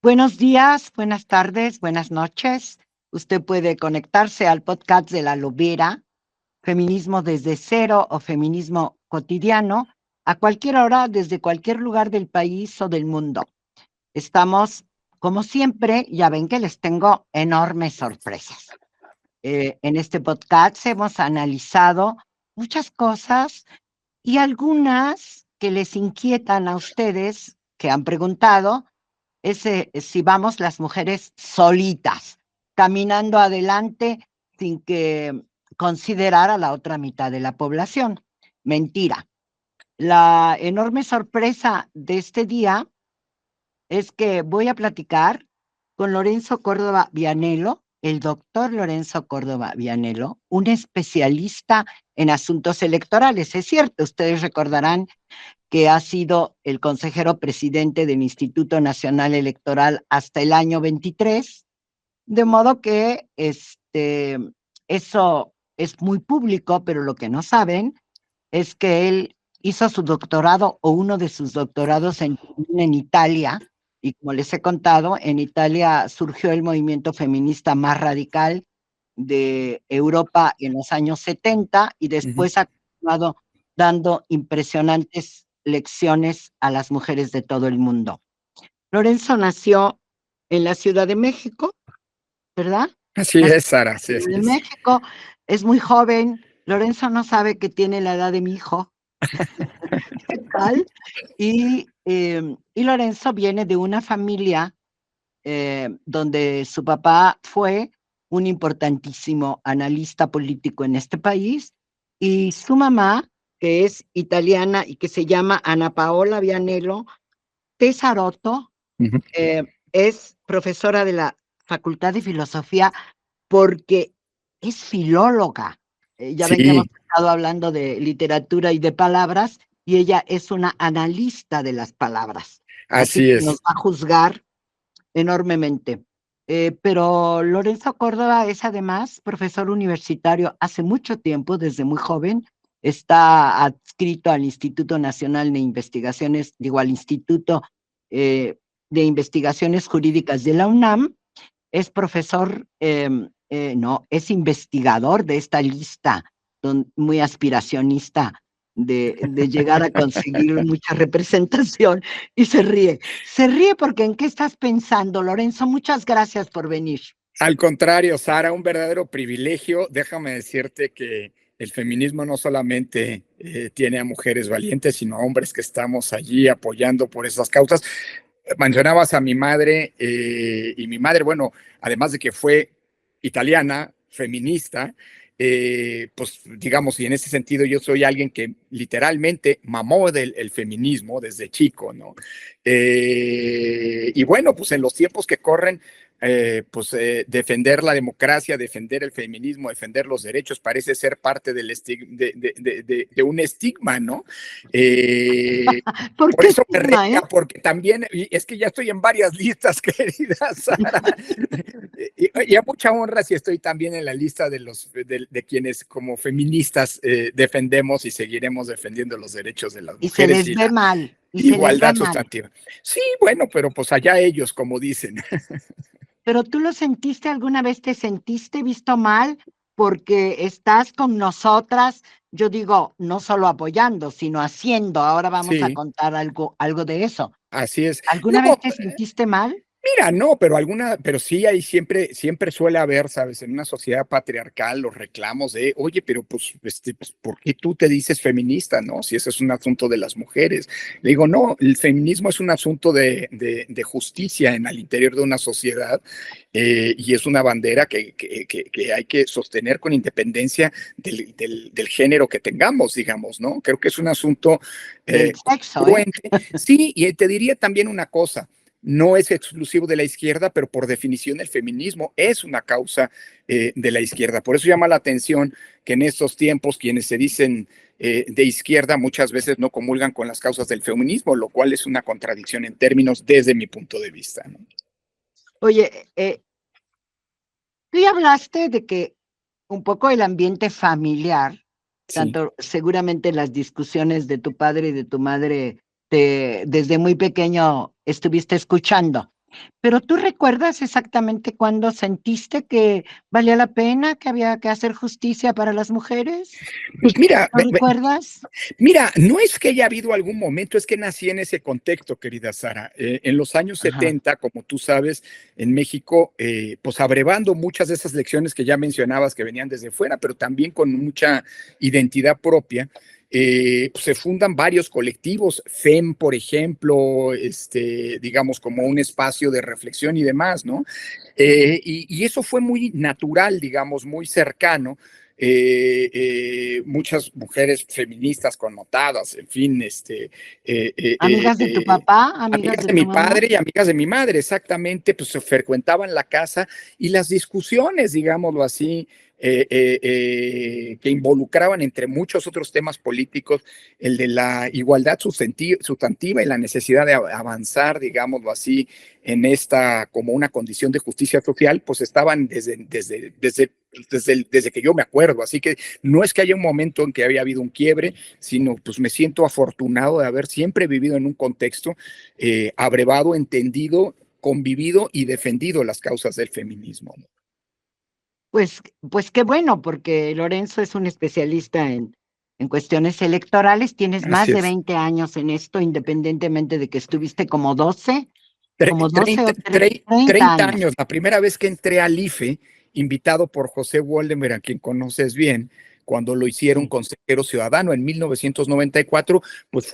Buenos días, buenas tardes, buenas noches. Usted puede conectarse al podcast de La Lobera, Feminismo desde cero o Feminismo cotidiano, a cualquier hora, desde cualquier lugar del país o del mundo. Estamos, como siempre, ya ven que les tengo enormes sorpresas. En este podcast hemos analizado muchas cosas y algunas que les inquietan a ustedes, que han preguntado, es si vamos las mujeres solitas, caminando adelante sin que considerar a la otra mitad de la población. Mentira. La enorme sorpresa de este día es que voy a platicar con Lorenzo Córdoba Vianello, el doctor Lorenzo Córdoba Vianello, un especialista en asuntos electorales. Es cierto, ustedes recordarán que ha sido el consejero presidente del Instituto Nacional Electoral hasta el año 23, de modo que eso es muy público, pero lo que no saben es que él hizo su doctorado o uno de sus doctorados en Italia, y como les he contado, en Italia surgió el movimiento feminista más radical de Europa en los años 70 y después ha continuado dando impresionantes lecciones a las mujeres de todo el mundo. Lorenzo nació en la Ciudad de México, ¿verdad? Así Nació es, Sara, en así la Ciudad de es. México, es muy joven. Lorenzo no sabe que tiene la edad de mi hijo. ¿Qué tal? Y Lorenzo viene de una familia donde su papá fue un importantísimo analista político en este país y su mamá, que es italiana y que se llama Ana Paola Vianello Tesarotto, es profesora de la Facultad de Filosofía porque es filóloga. Ya ven que hemos Sí, estado hablando de literatura y de palabras, y ella es una analista de las palabras. Así así que nos es. va a juzgar enormemente. Pero Lorenzo Córdoba es además profesor universitario hace mucho tiempo, desde muy joven. Está adscrito al Instituto Nacional de Investigaciones, digo, al Instituto eh, de Investigaciones Jurídicas de la UNAM. Es profesor, no, es investigador de esta lista, muy aspiracionista de llegar a conseguir mucha representación y se ríe. Se ríe porque ¿en qué estás pensando, Lorenzo? Muchas gracias por venir. Al contrario, Sara, un verdadero privilegio. Déjame decirte que el feminismo no solamente tiene a mujeres valientes, sino a hombres que estamos allí apoyando por esas causas. Mencionabas a mi madre y mi madre, bueno, además de que fue italiana, feminista, pues digamos, y en ese sentido yo soy alguien que literalmente mamó del el feminismo desde chico, ¿no? Y bueno, pues en los tiempos que corren, defender la democracia, defender el feminismo, defender los derechos, parece ser parte del de un estigma, ¿no? Eh, ¿Por por qué eso me estigma, reía, porque también, y es que ya estoy en varias listas, querida Sara, y a mucha honra si estoy también en la lista de quienes como feministas defendemos y seguiremos defendiendo los derechos de las y se mujeres les y ve la mal, y se les ve igualdad mal. sustantiva. Sí, bueno, pero pues allá ellos, como dicen. Pero tú lo sentiste alguna vez, te sentiste visto mal porque estás con nosotras, yo digo, no solo apoyando, sino haciendo. Ahora vamos a Sí, contar algo de eso. así es. No, ¿Alguna vez te sentiste mal? mira, no, pero sí hay siempre suele haber, sabes, en una sociedad patriarcal los reclamos de, oye, pero pues, ¿por qué tú te dices feminista, no? Si ese es un asunto de las mujeres. Le digo, no, el feminismo es un asunto de justicia en el interior de una sociedad y es una bandera que hay que sostener con independencia del género que tengamos, digamos, ¿no? Creo que es un asunto Del sexo, ¿eh? congruente. Sí, y te diría también una cosa, no es exclusivo de la izquierda, pero por definición el feminismo es una causa de la izquierda. Por eso llama la atención que en estos tiempos quienes se dicen de izquierda muchas veces no comulgan con las causas del feminismo, lo cual es una contradicción en términos desde mi punto de vista, ¿no? Oye, tú ya hablaste de que un poco el ambiente familiar, Sí, tanto seguramente las discusiones de tu padre y de tu madre, desde muy pequeño estuviste escuchando. Pero ¿tú recuerdas exactamente cuándo sentiste que valía la pena, que había que hacer justicia para las mujeres? Pues mira, ¿Lo recuerdas? mira, no es que haya habido algún momento, es que nací en ese contexto, querida Sara. En los años Ajá. 70, como tú sabes, en México, pues abrevando muchas de esas lecciones que ya mencionabas que venían desde fuera, pero también con mucha identidad propia, pues se fundan varios colectivos, FEM, por ejemplo, digamos, como un espacio de reflexión y demás, ¿no? Y eso fue muy natural, digamos, muy cercano. Muchas mujeres feministas connotadas, en fin, ¿Amigas de tu papá? ¿Amigas amigas de de tu mi mamá? padre y amigas de mi madre, exactamente, pues se frecuentaban la casa y las discusiones, digámoslo así, que involucraban entre muchos otros temas políticos, el de la igualdad sustantiva y la necesidad de avanzar, digámoslo así, en esta como una condición de justicia social, pues estaban desde que yo me acuerdo. Así que no es que haya un momento en que había habido un quiebre, sino pues me siento afortunado de haber siempre vivido en un contexto abrevado, entendido, convivido y defendido las causas del feminismo. Pues qué bueno, porque Lorenzo es un especialista en cuestiones electorales. Tienes más Así de es. 20 años en esto, independientemente de que estuviste como 12 o 30 30 años. años, la primera vez que entré al IFE, invitado por José Woldenberg, a quien conoces bien, cuando lo hicieron Sí, consejero ciudadano en 1994, pues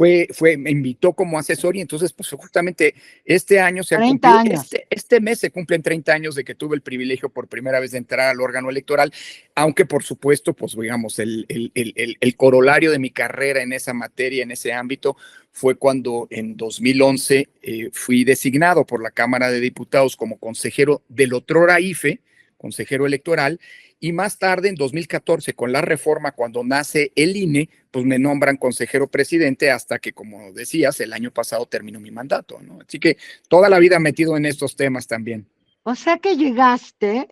me invitó como asesor y entonces, pues justamente este año se han 30 cumplido, años. este mes se cumplen 30 años de que tuve el privilegio por primera vez de entrar al órgano electoral, aunque por supuesto, pues digamos, el corolario de mi carrera en esa materia, en ese ámbito, fue cuando en 2011 fui designado por la Cámara de Diputados como consejero del otrora IFE, consejero electoral, y más tarde, en 2014, con la reforma, cuando nace el INE, pues me nombran consejero presidente hasta que, como decías, el año pasado terminó mi mandato, ¿no? Así que toda la vida metido en estos temas también. O sea que llegaste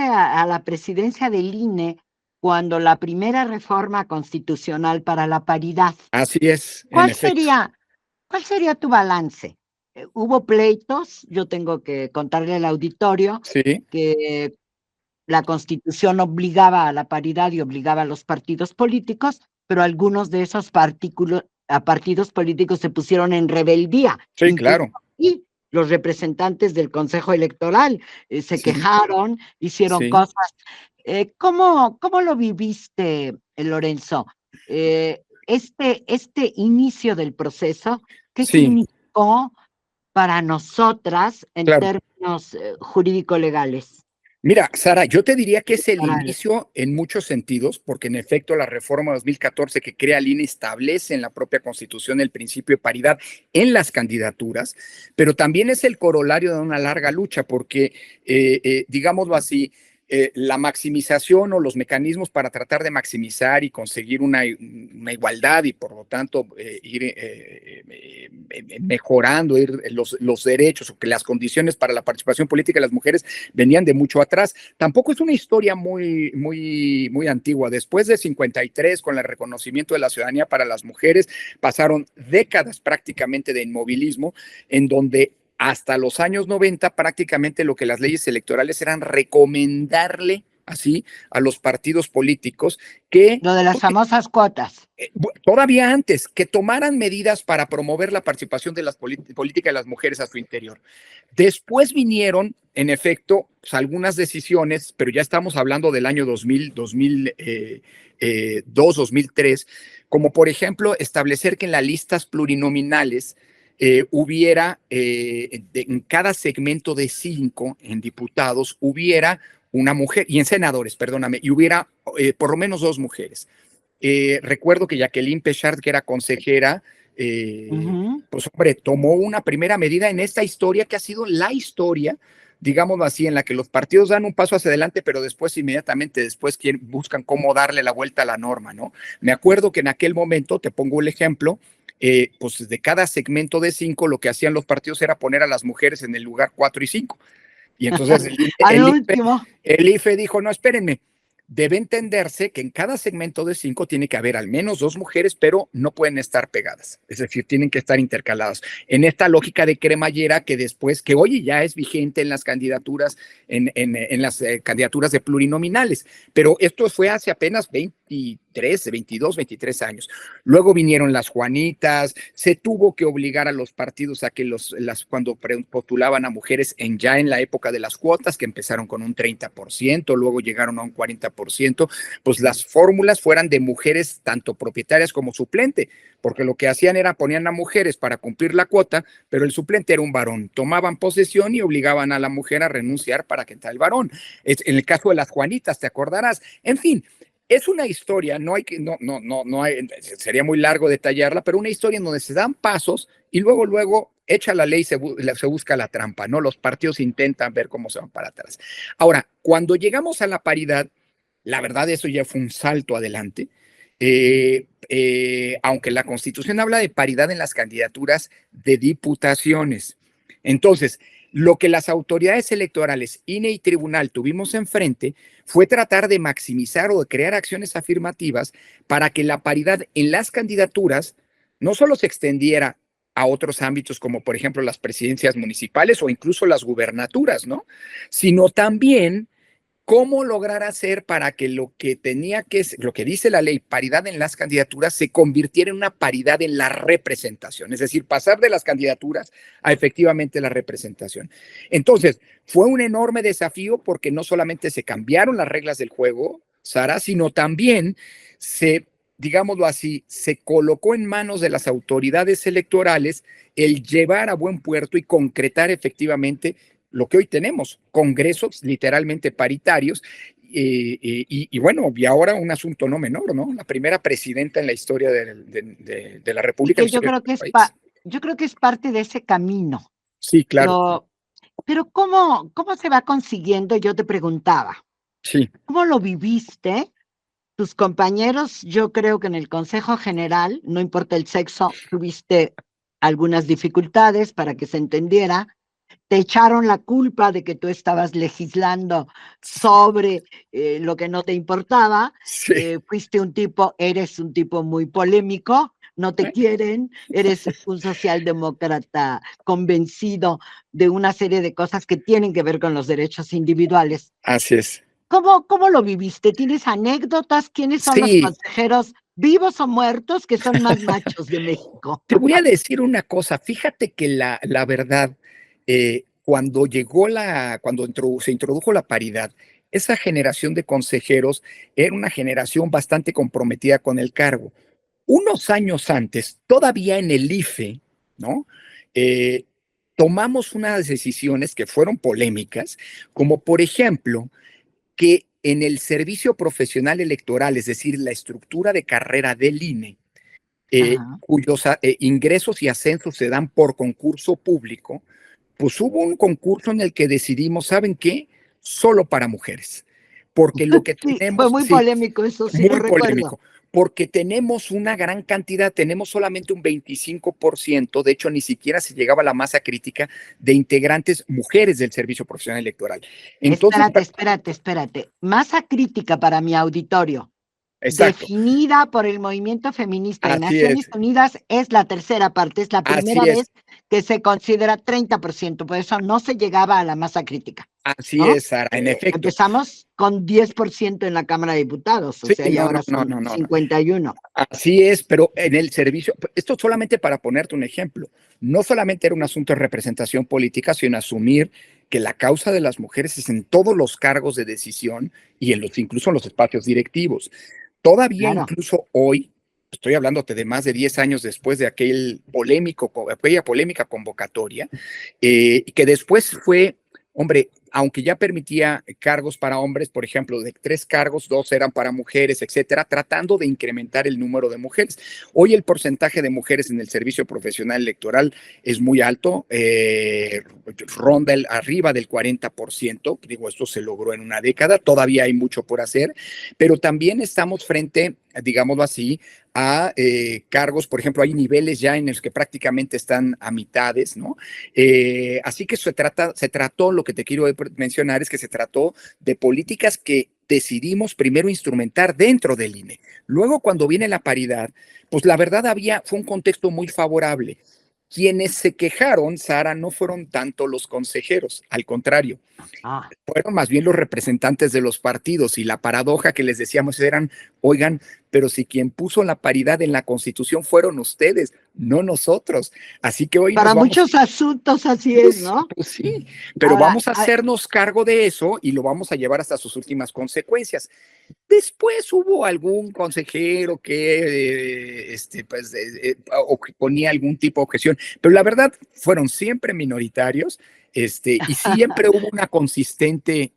a la presidencia del INE cuando la primera reforma constitucional para la paridad. Así es, en ¿Cuál efecto. sería, cuál sería tu balance? Hubo pleitos, yo tengo que contarle al auditorio Sí, que la Constitución obligaba a la paridad y obligaba a los partidos políticos, pero algunos de esos partidos políticos se pusieron en rebeldía, sí, incluso claro. y los representantes del Consejo Electoral se Sí, quejaron, hicieron sí, cosas. ¿Cómo lo viviste, Lorenzo? Este inicio del proceso, ¿qué sí, significó para nosotras en claro. términos jurídico-legales? Mira, Sara, yo te diría que es el Electorales. inicio en muchos sentidos, porque en efecto la reforma 2014 que crea el INE establece en la propia Constitución el principio de paridad en las candidaturas, pero también es el corolario de una larga lucha, porque, digámoslo así, la maximización o los mecanismos para tratar de maximizar y conseguir una igualdad y por lo tanto ir mejorando los derechos o que las condiciones para la participación política de las mujeres venían de mucho atrás. Tampoco es una historia muy antigua. Después de 53, con el reconocimiento de la ciudadanía para las mujeres, pasaron décadas prácticamente de inmovilismo, en donde hasta los años 90 prácticamente lo que las leyes electorales eran recomendarle así a los partidos políticos que Lo de las famosas cuotas. todavía antes, que tomaran medidas para promover la participación de las políticas de las mujeres a su interior. Después vinieron, en efecto, pues, algunas decisiones, pero ya estamos hablando del año 2000, 2002, 2003, como por ejemplo establecer que en las listas plurinominales hubiera, en cada segmento de 5 en diputados, hubiera una mujer, y en senadores, perdóname, y hubiera por lo menos 2 mujeres. Recuerdo que Jacqueline Pechard, que era consejera, Ujú. pues hombre, tomó una primera medida en esta historia que ha sido la historia, digámoslo así, en la que los partidos dan un paso hacia adelante, pero después, inmediatamente después, buscan cómo darle la vuelta a la norma, ¿no? Me acuerdo que en aquel momento, te pongo el ejemplo, pues de cada segmento de 5, lo que hacían los partidos era poner a las mujeres en el lugar 4 y 5. Y entonces Al último. El IFE dijo, no, espérenme, debe entenderse que en cada segmento de 5 tiene que haber al menos 2 mujeres, pero no pueden estar pegadas. Es decir, tienen que estar intercaladas. En esta lógica de cremallera que después, que hoy ya es vigente en las candidaturas, en las candidaturas de plurinominales. Pero esto fue hace apenas 23, 22, 23 años. Luego vinieron las Juanitas, se tuvo que obligar a los partidos a que cuando postulaban a mujeres ya en la época de las cuotas, que empezaron con un 30%, luego llegaron a un 40%, pues las fórmulas fueran de mujeres tanto propietarias como suplente, porque lo que hacían era ponían a mujeres para cumplir la cuota, pero el suplente era un varón. Tomaban posesión y obligaban a la mujer a renunciar para que entrara el varón. En el caso de las Juanitas, te acordarás. En fin, es una historia, sería muy largo detallarla, pero una historia en donde se dan pasos y luego echa la ley, se busca la trampa, ¿no? Los partidos intentan ver cómo se van para atrás. Ahora, cuando llegamos a la paridad, la verdad eso ya fue un salto adelante, aunque la Constitución habla de paridad en las candidaturas de diputaciones. Entonces, lo que las autoridades electorales, INE y Tribunal tuvimos enfrente fue tratar de maximizar o de crear acciones afirmativas para que la paridad en las candidaturas no solo se extendiera a otros ámbitos como por ejemplo las presidencias municipales o incluso las gubernaturas, ¿no? Sino también cómo lograr hacer para que lo que dice la ley, paridad en las candidaturas, se convirtiera en una paridad en la representación, es decir, pasar de las candidaturas a efectivamente la representación. Entonces, fue un enorme desafío porque no solamente se cambiaron las reglas del juego, Sara, sino también digámoslo así, se colocó en manos de las autoridades electorales el llevar a buen puerto y concretar efectivamente lo que hoy tenemos, congresos literalmente paritarios, y bueno, y ahora un asunto no menor, ¿no? La primera presidenta en la historia de la República. Y que yo creo que es parte de ese camino. Sí, claro. Pero ¿cómo se va consiguiendo? Yo te preguntaba. Sí. ¿Cómo lo viviste? Tus compañeros, yo creo que en el Consejo General, no importa el sexo, tuviste algunas dificultades para que se entendiera. Te echaron la culpa de que tú estabas legislando sobre lo que no te importaba. Sí. Eres un tipo muy polémico, no te quieren, eres un socialdemócrata convencido de una serie de cosas que tienen que ver con los derechos individuales. Así es. ¿Cómo lo viviste? ¿Tienes anécdotas? ¿Quiénes son los consejeros vivos o muertos que son más machos de México? Te voy a decir una cosa, fíjate que la verdad, cuando se introdujo la paridad, esa generación de consejeros era una generación bastante comprometida con el cargo. Unos años antes, todavía en el IFE, ¿no? Tomamos unas decisiones que fueron polémicas, como por ejemplo, que en el servicio profesional electoral, es decir, la estructura de carrera del INE, cuyos ingresos y ascensos se dan por concurso público, pues hubo un concurso en el que decidimos, ¿saben qué? Solo para mujeres. Porque lo que tenemos... Fue muy polémico eso, sí, muy polémico. Porque tenemos una gran cantidad, tenemos solamente un 25%, de hecho ni siquiera se llegaba a la masa crítica de integrantes mujeres del servicio profesional electoral. Entonces, espérate. Masa crítica para mi auditorio. Exacto. Definida por el movimiento feminista Así y Naciones Unidas es la tercera parte, es la primera vez que se considera 30%, por eso no se llegaba a la masa crítica. Así es, Sara, en efecto. Empezamos con 10% en la Cámara de Diputados, o sea, y ahora son 51. Así es, pero en el servicio, esto solamente para ponerte un ejemplo, no solamente era un asunto de representación política, sino asumir que la causa de las mujeres es en todos los cargos de decisión y incluso en los espacios directivos. Todavía incluso hoy, estoy hablándote de más de 10 años después de aquella polémica convocatoria, que después fue, hombre, aunque ya permitía cargos para hombres, por ejemplo, de 3 cargos, 2 eran para mujeres, etcétera, tratando de incrementar el número de mujeres. Hoy el porcentaje de mujeres en el servicio profesional electoral es muy alto, ronda arriba del 40%, digo, esto se logró en una década, todavía hay mucho por hacer, pero también estamos frente digámoslo así, a cargos, por ejemplo, hay niveles ya en los que prácticamente están a mitades, ¿no? Así que se trató, lo que te quiero mencionar es que se trató de políticas que decidimos primero instrumentar dentro del INE. Luego, cuando viene la paridad, pues la verdad fue un contexto muy favorable. Quienes se quejaron, Sara, no fueron tanto los consejeros, al contrario, Ah, fueron más bien los representantes de los partidos y la paradoja que les decíamos eran, oigan, pero si quien puso la paridad en la Constitución fueron ustedes, no nosotros. Así que hoy nos para vamos, muchos asuntos así es, ¿no? pues sí, pero Ahora, vamos a hacernos cargo de eso y lo vamos a llevar hasta sus últimas consecuencias. Después hubo algún consejero que ponía algún tipo de objeción, pero la verdad fueron siempre minoritarios, y siempre hubo una consistente,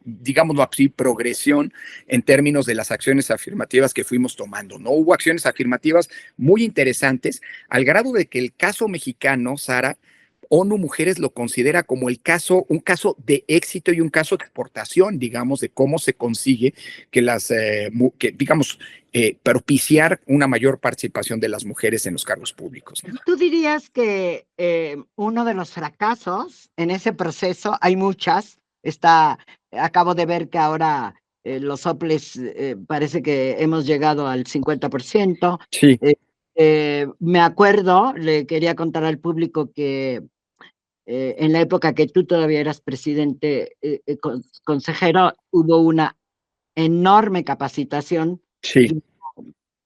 digámoslo así, progresión en términos de las acciones afirmativas que fuimos tomando. No hubo acciones afirmativas muy interesantes, al grado de que el caso mexicano, Sara, ONU Mujeres lo considera como un caso de éxito y un caso de exportación, digamos, de cómo se consigue digamos, propiciar una mayor participación de las mujeres en los cargos públicos, ¿no? ¿tú dirías que uno de los fracasos en ese proceso, hay muchas, acabo de ver que ahora los soples parece que hemos llegado al 50%. Sí, Me acuerdo, le quería contar al público que en la época que tú todavía eras presidente, consejero, hubo una enorme capacitación. sí,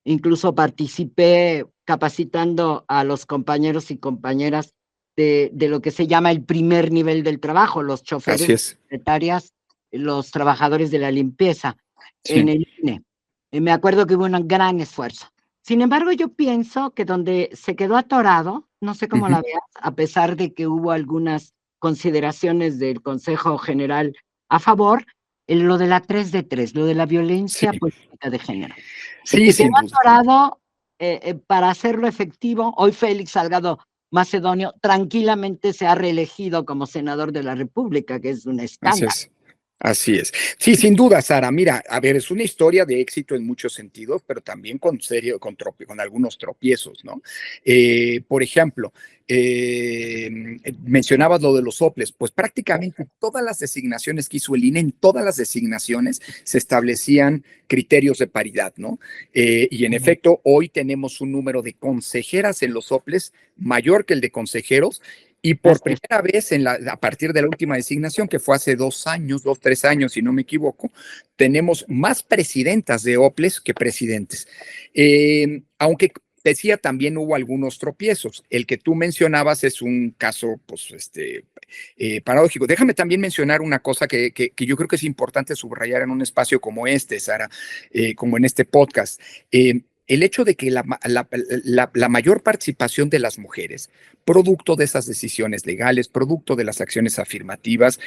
Incluso participé capacitando a los compañeros y compañeras de lo que se llama el primer nivel del trabajo, los así choferes, es. secretarias, los trabajadores de la limpieza en Sí. el INE. Me acuerdo que hubo un gran esfuerzo. Sin embargo, yo pienso que donde se quedó atorado, no sé cómo Ujú. la veas, a pesar de que hubo algunas consideraciones del Consejo General a favor, lo de la 3 de 3, lo de la Sí, violencia política de género. El sí, que quedó sin duda. atorado para hacerlo efectivo, hoy Félix Salgado Macedonio tranquilamente se ha reelegido como senador de la República, que es un Así escándalo. es. Así es. Sí, sin duda, Sara. Mira, a ver, es una historia de éxito en muchos sentidos, pero también con algunos tropiezos, ¿no? Por ejemplo, mencionabas lo de los soples, pues prácticamente todas las designaciones que hizo el INE, en todas las designaciones se establecían criterios de paridad, ¿no? Y en efecto, hoy tenemos un número de consejeras en los soples mayor que el de consejeros, y por Así es. primera vez a partir de la última designación, que fue hace 2 años, 3 años, si no me equivoco, tenemos más presidentas de OPLES que presidentes. Aunque decía, también hubo algunos tropiezos. El que tú mencionabas es un caso, pues, paradójico. Déjame también mencionar una cosa que yo creo que es importante subrayar en un espacio como este, Sara, como en este podcast. El hecho de que la mayor participación de las mujeres, producto de esas decisiones legales, producto de las acciones afirmativas,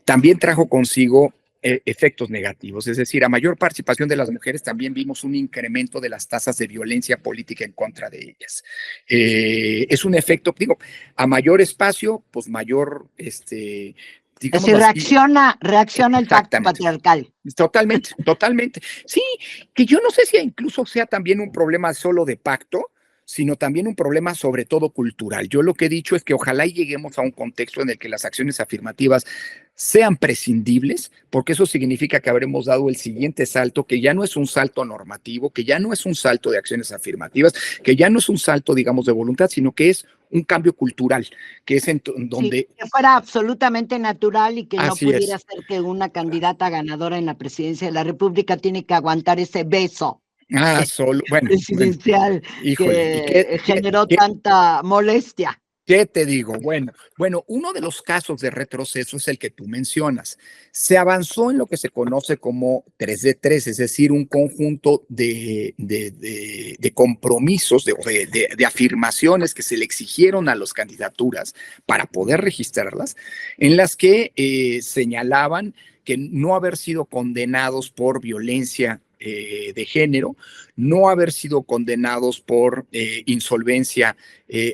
también trajo consigo efectos negativos. Es decir, a mayor participación de las mujeres también vimos un incremento de las tasas de violencia política en contra de ellas. Es un efecto, digo, a mayor espacio, pues mayor, Es decir, digámoslo así, reacciona el pacto exactamente. patriarcal. Totalmente, totalmente. Sí, que yo no sé si incluso sea también un problema solo de pacto, sino también un problema sobre todo cultural. Yo lo que he dicho es que ojalá y lleguemos a un contexto en el que las acciones afirmativas sean prescindibles, porque eso significa que habremos dado el siguiente salto, que ya no es un salto normativo, que ya no es un salto de acciones afirmativas, que ya no es un salto, digamos, de voluntad, sino que es un cambio cultural, que es Sí, donde que fuera absolutamente natural y que no así pudiera es. ser que una candidata ganadora en la presidencia de la República tiene que aguantar ese beso Solo, bueno, presidencial híjole, ¿y que generó tanta molestia. qué te digo? Bueno, uno de los casos de retroceso es el que tú mencionas. Se avanzó en lo que se conoce como 3 de 3, es decir, un conjunto de compromisos, de afirmaciones que se le exigieron a las candidaturas para poder registrarlas, en las que señalaban que no haber sido condenados por violencia de género, no haber sido condenados por insolvencia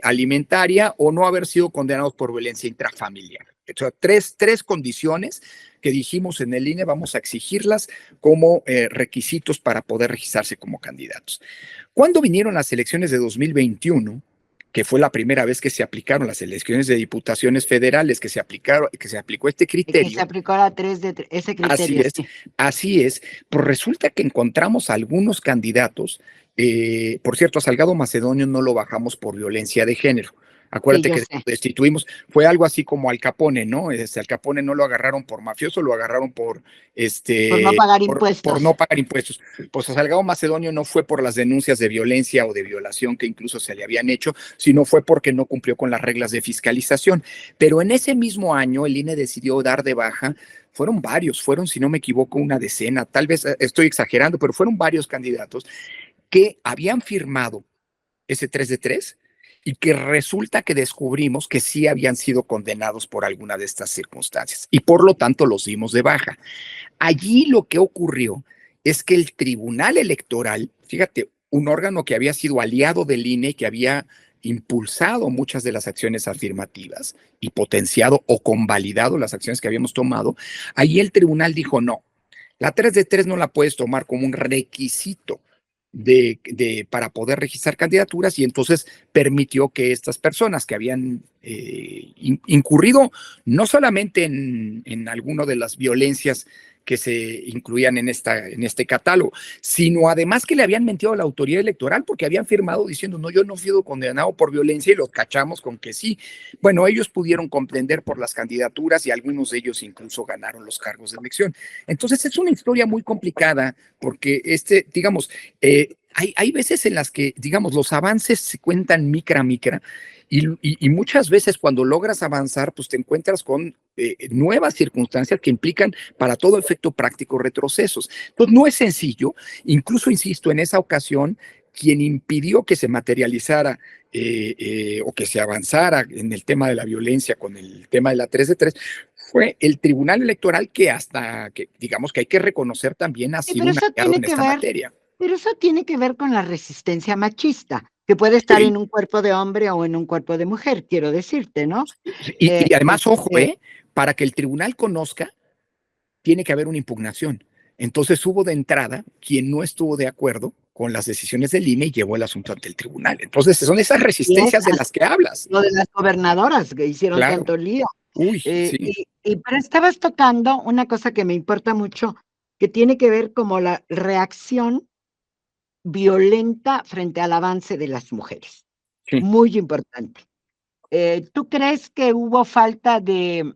alimentaria o no haber sido condenados por violencia intrafamiliar. O sea, tres condiciones que dijimos en el INE, vamos a exigirlas como requisitos para poder registrarse como candidatos. Cuando vinieron las elecciones de 2021, que fue la primera vez que se aplicaron las elecciones de diputaciones federales, que se aplicó este Que se criterio. aplicó la 3 de 3, ese Así criterio, es, sí. así es. Pues resulta que encontramos algunos candidatos, por cierto, a Salgado Macedonio no lo bajamos por violencia de género. Sí, Acuérdate yo que sé. destituimos, fue algo así como Al Capone, ¿no? Al Capone no lo agarraron por mafioso, lo agarraron Por no pagar por impuestos. no pagar impuestos. Pues a Salgado Macedonio no fue por las denuncias de violencia o de violación que incluso se le habían hecho, sino fue porque no cumplió con las reglas de fiscalización. Pero en ese mismo año el INE decidió dar de baja. Fueron varios, fueron, si no me equivoco, una decena, tal vez estoy exagerando, pero fueron varios candidatos que habían firmado ese 3 de 3 y que resulta que descubrimos que sí habían sido condenados por alguna de estas circunstancias y por lo tanto los dimos de baja. Allí lo que ocurrió es que el Tribunal Electoral, fíjate, un órgano que había sido aliado del INE, que había impulsado muchas de las acciones afirmativas y potenciado o convalidado las acciones que habíamos tomado, ahí el tribunal dijo no, la 3 de 3 no la puedes tomar como un requisito para poder registrar candidaturas y entonces permitió que estas personas que habían incurrido no solamente en alguna de las violencias que se incluían en este catálogo, sino además que le habían mentido a la autoridad electoral porque habían firmado diciendo, no, yo no he sido condenado por violencia y los cachamos con que sí. Bueno, ellos pudieron comprender por las candidaturas y algunos de ellos incluso ganaron los cargos de elección. Entonces es una historia muy complicada porque digamos, hay veces en las que, digamos, los avances se cuentan micra a micra y muchas veces cuando logras avanzar, pues te encuentras con nuevas circunstancias que implican para todo efecto práctico retrocesos. Entonces no es sencillo, incluso insisto, en esa ocasión, quien impidió que se materializara o que se avanzara en el tema de la violencia con el tema de la 3 de 3 fue el Tribunal Electoral que hasta, que digamos que hay que reconocer también ha Sí, sido un aliado en esta materia. pero eso tiene que ver con la resistencia machista, que puede estar Sí, en un cuerpo de hombre o en un cuerpo de mujer, quiero decirte, ¿no? y además, ojo, Este, para que el tribunal conozca, tiene que haber una impugnación. Entonces hubo de entrada quien no estuvo de acuerdo con las decisiones del INE y llevó el asunto ante el tribunal. Entonces son esas y es resistencias de las que hablas. lo de las gobernadoras que hicieron Claro. tanto lío. Uy, sí. Pero estabas tocando una cosa que me importa mucho, que tiene que ver como la reacción violenta frente al avance de las mujeres. Sí. Muy importante. ¿Tú crees que hubo falta de...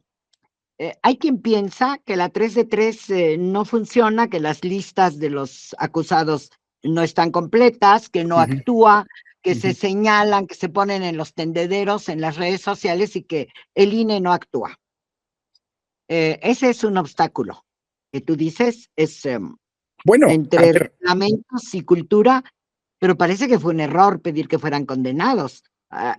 hay quien piensa que la 3 de 3 no funciona, que las listas de los acusados no están completas, que no Ujú, actúa, que se ujú. señalan, que se ponen en los tendederos, en las redes sociales y que el INE no actúa. Ese es un obstáculo que tú dices, es Bueno, a entre ver, reglamentos y cultura, pero parece que fue un error pedir que fueran condenados.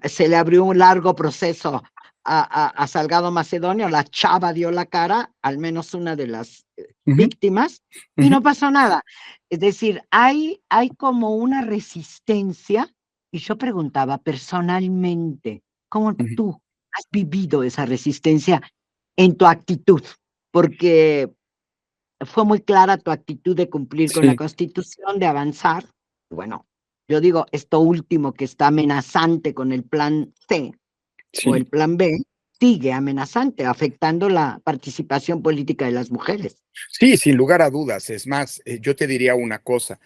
Se le abrió un largo proceso a Salgado Macedonio, la chava dio la cara, al menos una de las ujú, víctimas, y ujú, no pasó nada. Es decir, hay como una resistencia, y yo preguntaba personalmente, ¿cómo ujú. tú has vivido esa resistencia en tu actitud? Porque fue muy clara tu actitud de cumplir con la Sí, Constitución, de avanzar. Bueno, yo digo, esto último que está amenazante con el plan C o sí. el plan B, sigue amenazante, afectando la participación política de las mujeres. Sí, sin lugar a dudas. Es más, yo te diría una cosa.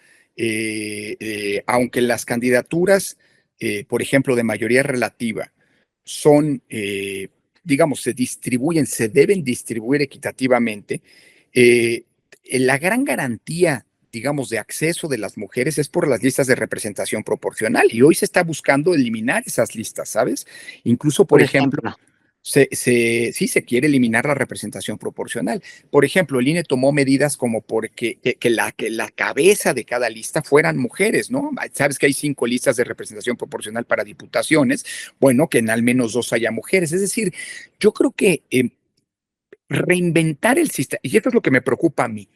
Aunque las candidaturas, por ejemplo, de mayoría relativa, son, digamos, se deben distribuir equitativamente, eh, la gran garantía, digamos, de acceso de las mujeres es por las listas de representación proporcional. Y hoy se está buscando eliminar esas listas, ¿sabes? Incluso, por Por ejemplo, ejemplo, sí se quiere eliminar la representación proporcional. Por ejemplo, el INE tomó medidas como que la cabeza de cada lista fueran mujeres, ¿no? Sabes que hay 5 listas de representación proporcional para diputaciones, bueno, que en al menos 2 haya mujeres. Es decir, yo creo que reinventar el sistema, y esto es lo que me preocupa a mí,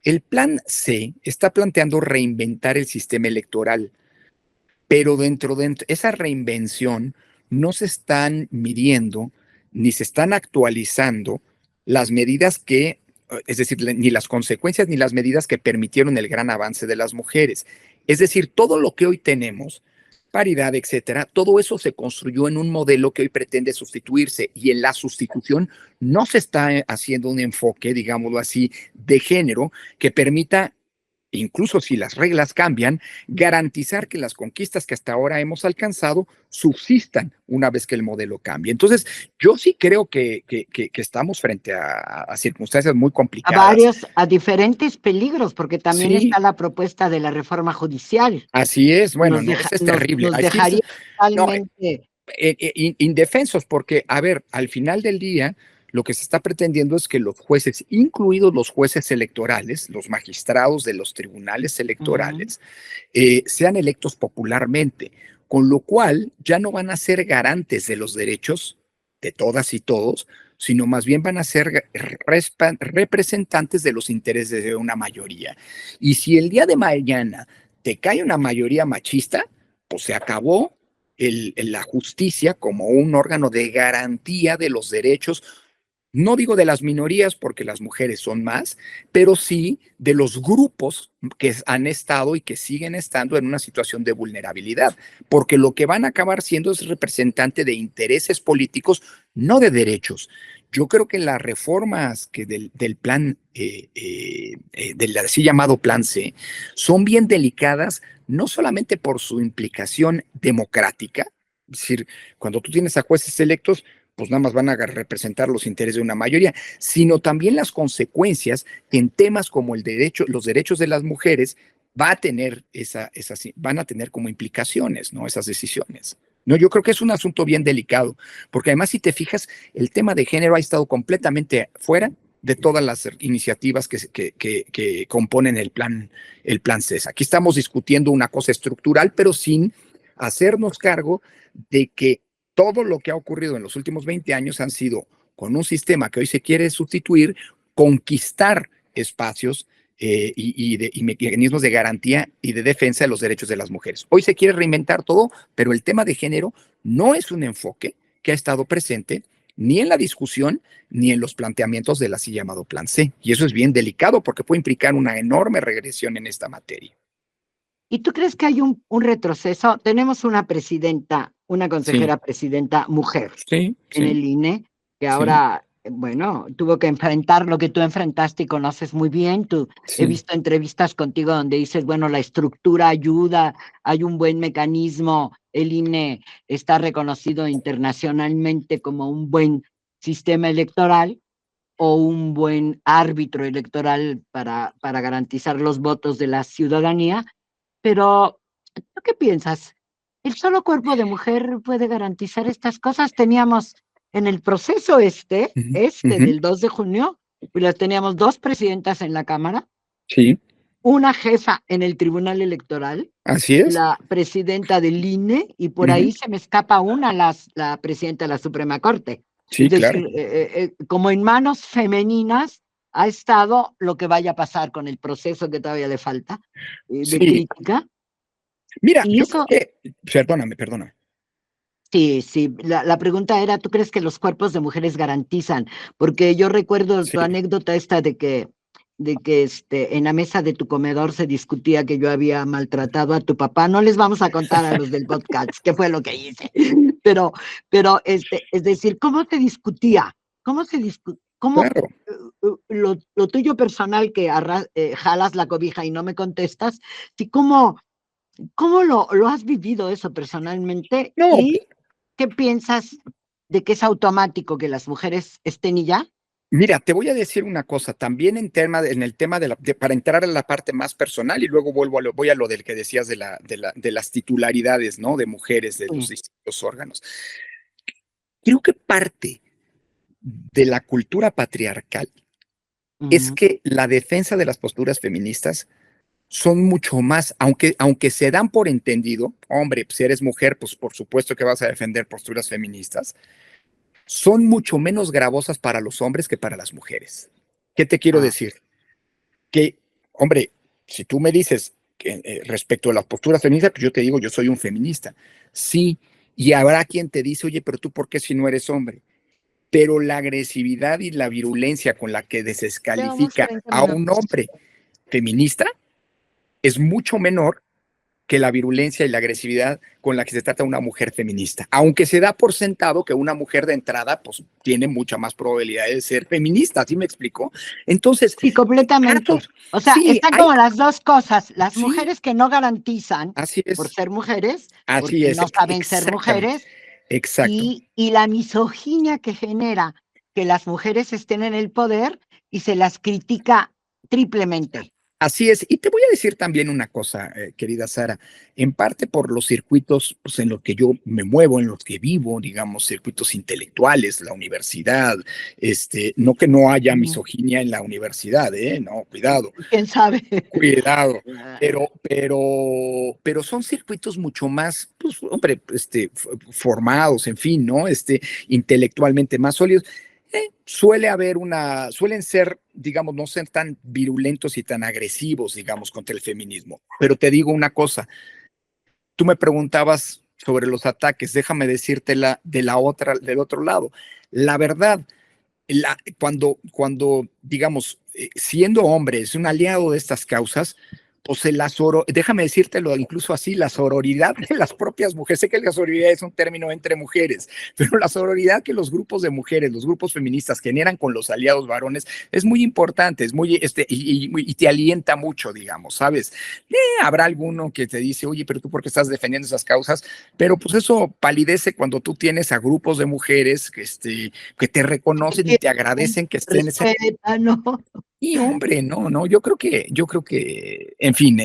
el plan C está planteando reinventar el sistema electoral, pero dentro de esa reinvención no se están midiendo ni se están actualizando las medidas que, es decir, ni las consecuencias ni las medidas que permitieron el gran avance de las mujeres. Es decir, todo lo que hoy tenemos, paridad, etcétera, todo eso se construyó en un modelo que hoy pretende sustituirse, y en la sustitución no se está haciendo un enfoque, digámoslo así, de género que permita, incluso si las reglas cambian, garantizar que las conquistas que hasta ahora hemos alcanzado subsistan una vez que el modelo cambie. Entonces, yo sí creo que estamos frente a circunstancias muy complicadas. A diferentes peligros, porque también está Sí, la propuesta de la reforma judicial. así es. Bueno, no, ese es terrible. Nos Así es, dejaría no, totalmente. indefensos, porque, a ver, al final del día, lo que se está pretendiendo es que los jueces, incluidos los jueces electorales, los magistrados de los tribunales electorales, sean electos popularmente, con lo cual ya no van a ser garantes de los derechos de todas y todos, sino más bien van a ser representantes de los intereses de una mayoría. Y si el día de mañana te cae una mayoría machista, pues se acabó la justicia como un órgano de garantía de los derechos, no digo de las minorías porque las mujeres son más, pero sí de los grupos que han estado y que siguen estando en una situación de vulnerabilidad, porque lo que van a acabar siendo es representante de intereses políticos, no de derechos. Yo creo que las reformas que del plan, del así llamado Plan C, son bien delicadas, no solamente por su implicación democrática, es decir, cuando tú tienes a jueces electos, pues nada más van a representar los intereses de una mayoría, sino también las consecuencias que en temas como el derecho, los derechos de las mujeres va a tener van a tener como implicaciones, ¿no? Esas decisiones. No, yo creo que es un asunto bien delicado, porque además, si te fijas, el tema de género ha estado completamente fuera de todas las iniciativas que componen el plan CES. Aquí estamos discutiendo una cosa estructural, pero sin hacernos cargo de que todo lo que ha ocurrido en los últimos 20 años han sido, con un sistema que hoy se quiere sustituir, conquistar espacios y mecanismos de garantía y de defensa de los derechos de las mujeres. Hoy se quiere reinventar todo, pero el tema de género no es un enfoque que ha estado presente ni en la discusión ni en los planteamientos del así llamado Plan C. Y eso es bien delicado porque puede implicar una enorme regresión en esta materia. ¿Y tú crees que hay un retroceso? Tenemos una presidenta, una Sí, consejera presidenta mujer sí, en sí, el INE, que sí, ahora, bueno, tuvo que enfrentar lo que tú enfrentaste y conoces muy bien. He sí, visto entrevistas contigo donde dices, bueno, la estructura ayuda, hay un buen mecanismo, el INE está reconocido internacionalmente como un buen sistema electoral o un buen árbitro electoral para garantizar los votos de la ciudadanía, pero ¿tú qué piensas? ¿El solo cuerpo de mujer puede garantizar estas cosas? Teníamos en el proceso uh -huh, del 2 de junio, pues teníamos dos presidentas en la Cámara, sí, una jefa en el Tribunal Electoral, así es. la presidenta del INE, y por Uh -huh, ahí se me escapa la presidenta de la Suprema Corte. Es sí, decir, claro. como en manos femeninas ha estado lo que vaya a pasar con el proceso que todavía le falta de Sí, crítica. mira, Y yo creo eso, que, perdóname. sí, sí, la pregunta era, ¿tú crees que los cuerpos de mujeres garantizan? Porque yo recuerdo Sí, tu anécdota esta de que en la mesa de tu comedor se discutía que yo había maltratado a tu papá. No les vamos a contar a los del podcast qué fue lo que hice, pero es decir, ¿cómo se discutía? ¿Cómo se discutía? ¿Cómo claro. lo tuyo personal que jalas la cobija y no me contestas? Sí, ¿cómo lo has vivido eso personalmente? No, ¿Y qué piensas de que es automático que las mujeres estén y ya? mira, te voy a decir una cosa, también en el tema para entrar a la parte más personal y luego voy a lo del que decías de las titularidades, ¿no? De mujeres de los Sí. distintos órganos. Creo que parte de la cultura patriarcal es Ujú. que la defensa de las posturas feministas son mucho más, aunque se dan por entendido, hombre, si eres mujer, pues por supuesto que vas a defender posturas feministas, son mucho menos gravosas para los hombres que para las mujeres. ¿Qué te quiero Ah, decir? Que, hombre, si tú me dices que, respecto a las posturas feministas, pues yo te digo, yo soy un feminista. Sí, y habrá quien te dice, oye, pero tú, ¿por qué si no eres hombre? pero la agresividad y la virulencia con la que descalifica a un hombre feminista es mucho menor que la virulencia y la agresividad con la que se trata a una mujer feminista, aunque se da por sentado que una mujer de entrada pues tiene mucha más probabilidad de ser feminista, ¿sí me explico? Entonces, sí, completamente. O sea, sí, están como las dos cosas, las sí, mujeres que no garantizan así es, por ser mujeres, así porque es, no saben ser exactamente, mujeres, exacto. y la misoginia que genera que las mujeres estén en el poder y se las critica triplemente. Así es. Y te voy a decir también una cosa, querida Sara, en parte por los circuitos pues, en los que yo me muevo, en los que vivo, digamos, circuitos intelectuales, la universidad, no que no haya misoginia en la universidad, no, cuidado. ¿Quién sabe? Cuidado, pero son circuitos mucho más, pues, hombre, formados, en fin, ¿no? Intelectualmente más sólidos. Suelen ser, digamos, no ser tan virulentos y tan agresivos, digamos, contra el feminismo. Pero te digo una cosa, tú me preguntabas sobre los ataques, déjame decírtela del otro lado. La verdad, cuando digamos, siendo hombre, es un aliado de estas causas, pues déjame decírtelo incluso así, la sororidad de las propias mujeres, sé que la sororidad es un término entre mujeres, pero la sororidad que los grupos de mujeres, los grupos feministas generan con los aliados varones es muy importante, es muy, y te alienta mucho, digamos, ¿sabes? Habrá alguno que te dice, oye, pero tú por qué estás defendiendo esas causas, pero pues eso palidece cuando tú tienes a grupos de mujeres que te reconocen y te agradecen que estén en ese. Respeta, ¿no? Y hombre, no, yo creo que, en fin,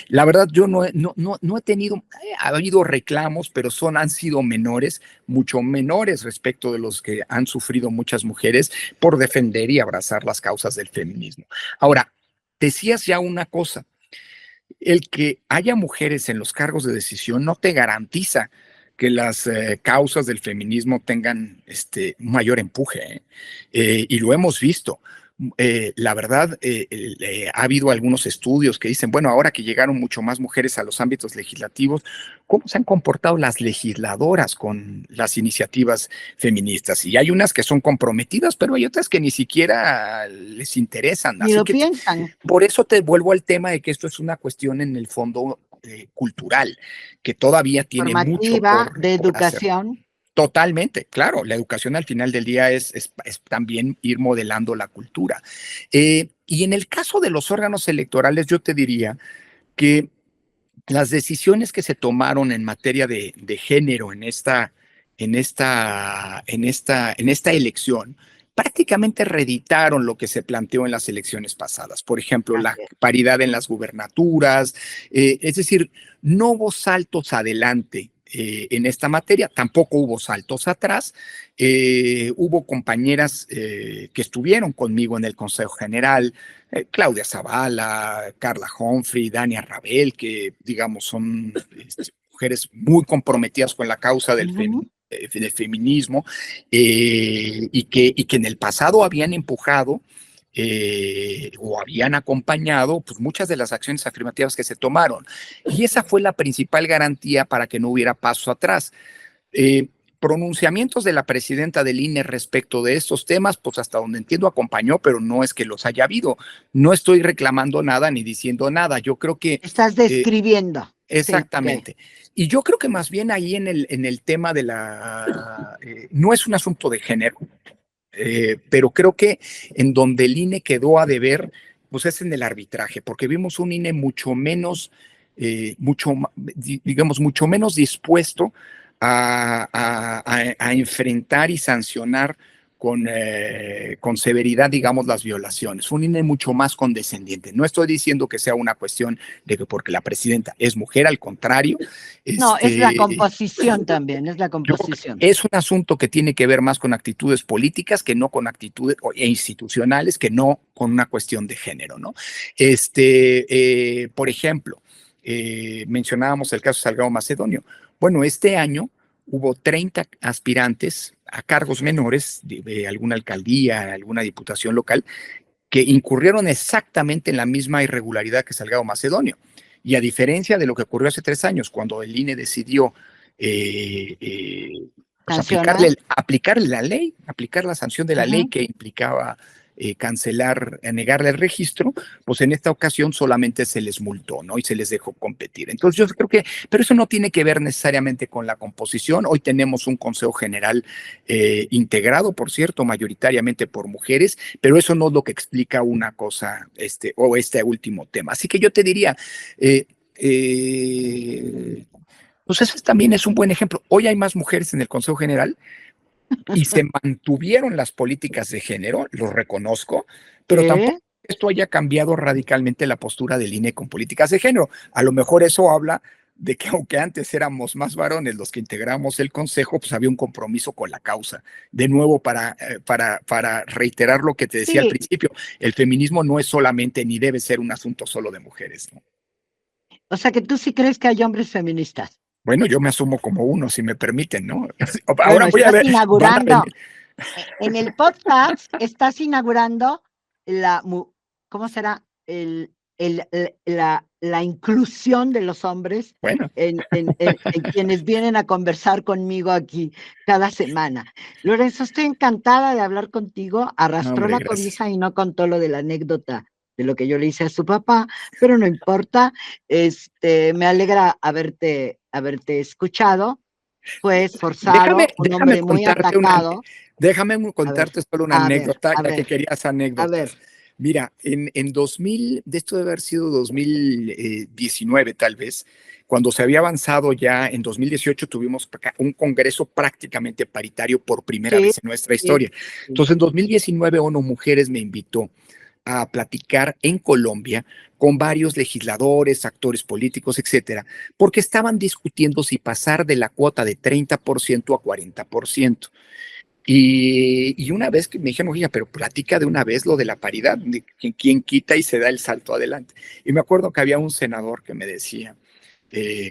la verdad yo no he tenido, ha habido reclamos, pero han sido menores, mucho menores respecto de los que han sufrido muchas mujeres por defender y abrazar las causas del feminismo. Ahora, decías ya una cosa, el que haya mujeres en los cargos de decisión no te garantiza que las causas del feminismo tengan mayor empuje, y lo hemos visto. La verdad, ha habido algunos estudios que dicen, bueno, ahora que llegaron mucho más mujeres a los ámbitos legislativos, ¿cómo se han comportado las legisladoras con las iniciativas feministas? Y hay unas que son comprometidas, pero hay otras que ni siquiera les interesan. Ni Así lo que piensan. por eso te vuelvo al tema de que esto es una cuestión en el fondo cultural, que todavía tiene mucho Formativa, de por hacer. educación. Totalmente, claro, la educación al final del día es también ir modelando la cultura. Y en el caso de los órganos electorales, yo te diría que las decisiones que se tomaron en materia de género en esta elección prácticamente reeditaron lo que se planteó en las elecciones pasadas. Por ejemplo, la paridad en las gubernaturas, es decir, no hubo saltos adelante en esta materia, tampoco hubo saltos atrás. Hubo compañeras que estuvieron conmigo en el Consejo General, Claudia Zavala, Carla Humphrey, Dania Rabel, que digamos son mujeres muy comprometidas con la causa del feminismo, y que en el pasado habían empujado o habían acompañado pues, muchas de las acciones afirmativas que se tomaron. Y esa fue la principal garantía para que no hubiera paso atrás. Pronunciamientos de la presidenta del INE respecto de estos temas, pues hasta donde entiendo acompañó, pero no es que los haya habido. No estoy reclamando nada ni diciendo nada. Yo creo que Estás describiendo. exactamente. Sí, okay. Y yo creo que más bien ahí en el tema de no es un asunto de género, pero creo que en donde el INE quedó a deber, pues es en el arbitraje, porque vimos un INE mucho menos, digamos, mucho menos dispuesto a enfrentar y sancionar con severidad, digamos, las violaciones. Un INE mucho más condescendiente. No estoy diciendo que sea una cuestión de que porque la presidenta es mujer, al contrario. No, es la composición también, es la composición. Es un asunto que tiene que ver más con actitudes políticas que no con actitudes institucionales, que no con una cuestión de género, ¿no? Por ejemplo, mencionábamos el caso de Salgado Macedonio. Bueno, este año hubo 30 aspirantes a cargos menores de alguna alcaldía, alguna diputación local, que incurrieron exactamente en la misma irregularidad que Salgado Macedonio. Y a diferencia de lo que ocurrió hace 3 años, cuando el INE decidió Pues ¿Sanciona? aplicarle la ley, aplicar la sanción de la ley Ujú. que implicaba cancelar, negarle el registro, pues en esta ocasión solamente se les multó, ¿no? Y se les dejó competir. Entonces yo creo que, pero eso no tiene que ver necesariamente con la composición. Hoy tenemos un Consejo General integrado, por cierto, mayoritariamente por mujeres, pero eso no es lo que explica una cosa, o este último tema. Así que yo te diría, eh, eh, pues ese también es un buen ejemplo. Hoy hay más mujeres en el Consejo General y se mantuvieron las políticas de género, lo reconozco, pero tampoco Sí, esto haya cambiado radicalmente la postura del INE con políticas de género. A lo mejor eso habla de que aunque antes éramos más varones los que integramos el Consejo, pues había un compromiso con la causa. De nuevo, para reiterar lo que te decía al sí. principio, el feminismo no es solamente ni debe ser un asunto solo de mujeres, ¿no? O sea que tú sí crees que hay hombres feministas. Bueno, yo me asumo como uno, si me permiten, ¿no? Ahora Bueno, voy a estás ver, van a inaugurando, venir. en el podcast estás inaugurando ¿cómo será? La inclusión de los hombres Bueno, en quienes vienen a conversar conmigo aquí cada semana. Lorenzo, estoy encantada de hablar contigo. no, Arrastró hombre, la gracias. cobija y no contó lo de la anécdota de lo que yo le hice a su papá, pero no importa. Me alegra haberte escuchado. Fue esforzado, un hombre muy atacado. Déjame A ver, contarte solo una a ver, anécdota, a ya que ver, querías a anécdotas. ver. Mira, en 2000, de esto debe haber sido 2019 tal vez, cuando se había avanzado ya en 2018 tuvimos un congreso prácticamente paritario por primera Sí, vez en nuestra sí, historia. sí. Entonces en 2019 ONU Mujeres me invitó a platicar en Colombia con varios legisladores, actores políticos, etcétera, porque estaban discutiendo si pasar de la cuota de 30% a 40%. Y una vez que me dijeron, oiga, pero platica de una vez lo de la paridad, de quién quita y se da el salto adelante. Y me acuerdo que había un senador que me decía,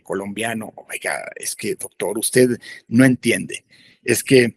colombiano, oiga, es que doctor, usted no entiende, es que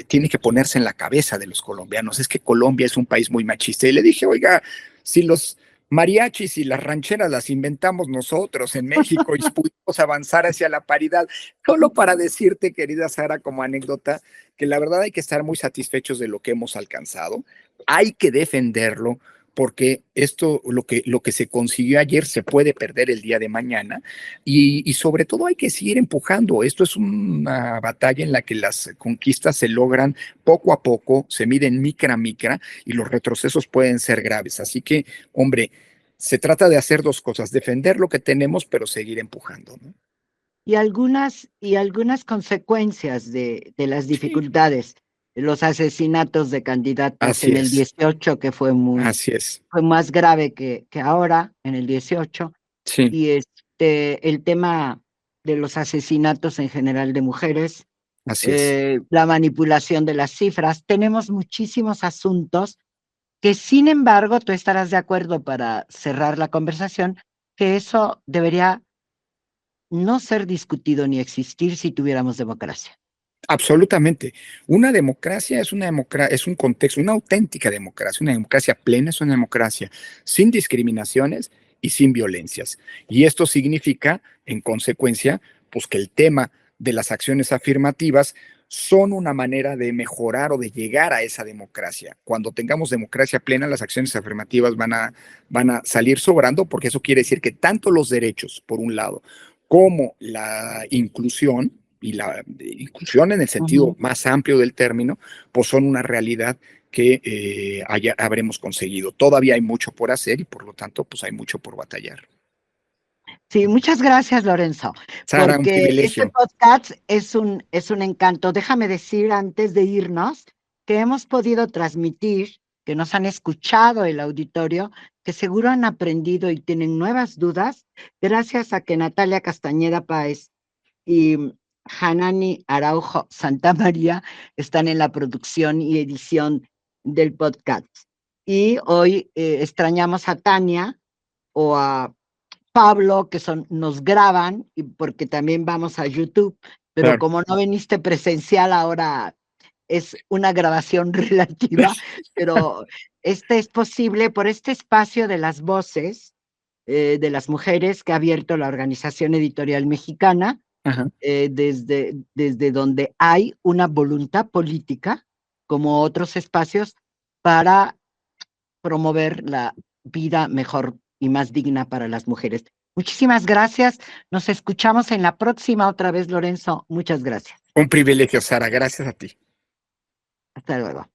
tiene que ponerse en la cabeza de los colombianos, es que Colombia es un país muy machista. Y le dije, oiga, si los mariachis y las rancheras las inventamos nosotros en México y pudimos avanzar hacia la paridad, solo para decirte, querida Sara, como anécdota, que la verdad hay que estar muy satisfechos de lo que hemos alcanzado, hay que defenderlo, porque esto, lo que se consiguió ayer se puede perder el día de mañana y sobre todo hay que seguir empujando. Esto es una batalla en la que las conquistas se logran poco a poco, se miden micra a micra y los retrocesos pueden ser graves. Así que, hombre, se trata de hacer dos cosas, defender lo que tenemos, pero seguir empujando, ¿no? Y algunas consecuencias de las Sí, dificultades, los asesinatos de candidatos así en el es, 18, que así es. fue más grave que ahora, en el 18, Sí, y el tema de los asesinatos en general de mujeres, así es. la manipulación de las cifras. Tenemos muchísimos asuntos que, sin embargo, tú estarás de acuerdo para cerrar la conversación, que eso debería no ser discutido ni existir si tuviéramos democracia. Absolutamente. Una democracia es es un contexto, una auténtica democracia, una democracia plena es una democracia sin discriminaciones y sin violencias. Y esto significa, en consecuencia, pues que el tema de las acciones afirmativas son una manera de mejorar o de llegar a esa democracia. Cuando tengamos democracia plena, las acciones afirmativas van a salir sobrando, porque eso quiere decir que tanto los derechos, por un lado, como la inclusión, y la inclusión en el sentido Ujú. más amplio del término, pues son una realidad que habremos conseguido. Todavía hay mucho por hacer y por lo tanto, pues hay mucho por batallar. Sí, muchas gracias, Lorenzo, Sara, un porque este privilegio. podcast es un encanto. Déjame decir antes de irnos que hemos podido transmitir, que nos han escuchado el auditorio, que seguro han aprendido y tienen nuevas dudas, gracias a que Natalia Castañeda Páez y Hanani Araujo Santamaría están en la producción y edición del podcast. Y hoy extrañamos a Tania o a Pablo, que nos graban, y porque también vamos a YouTube, pero Claro. como no viniste presencial, ahora es una grabación relativa, pero este es posible por este espacio de las voces de las mujeres que ha abierto la Organización Editorial Mexicana, desde donde hay una voluntad política, como otros espacios, para promover la vida mejor y más digna para las mujeres. Muchísimas gracias. Nos escuchamos en la próxima otra vez, Lorenzo. Muchas gracias. Un privilegio, Sara. Gracias a ti. Hasta luego.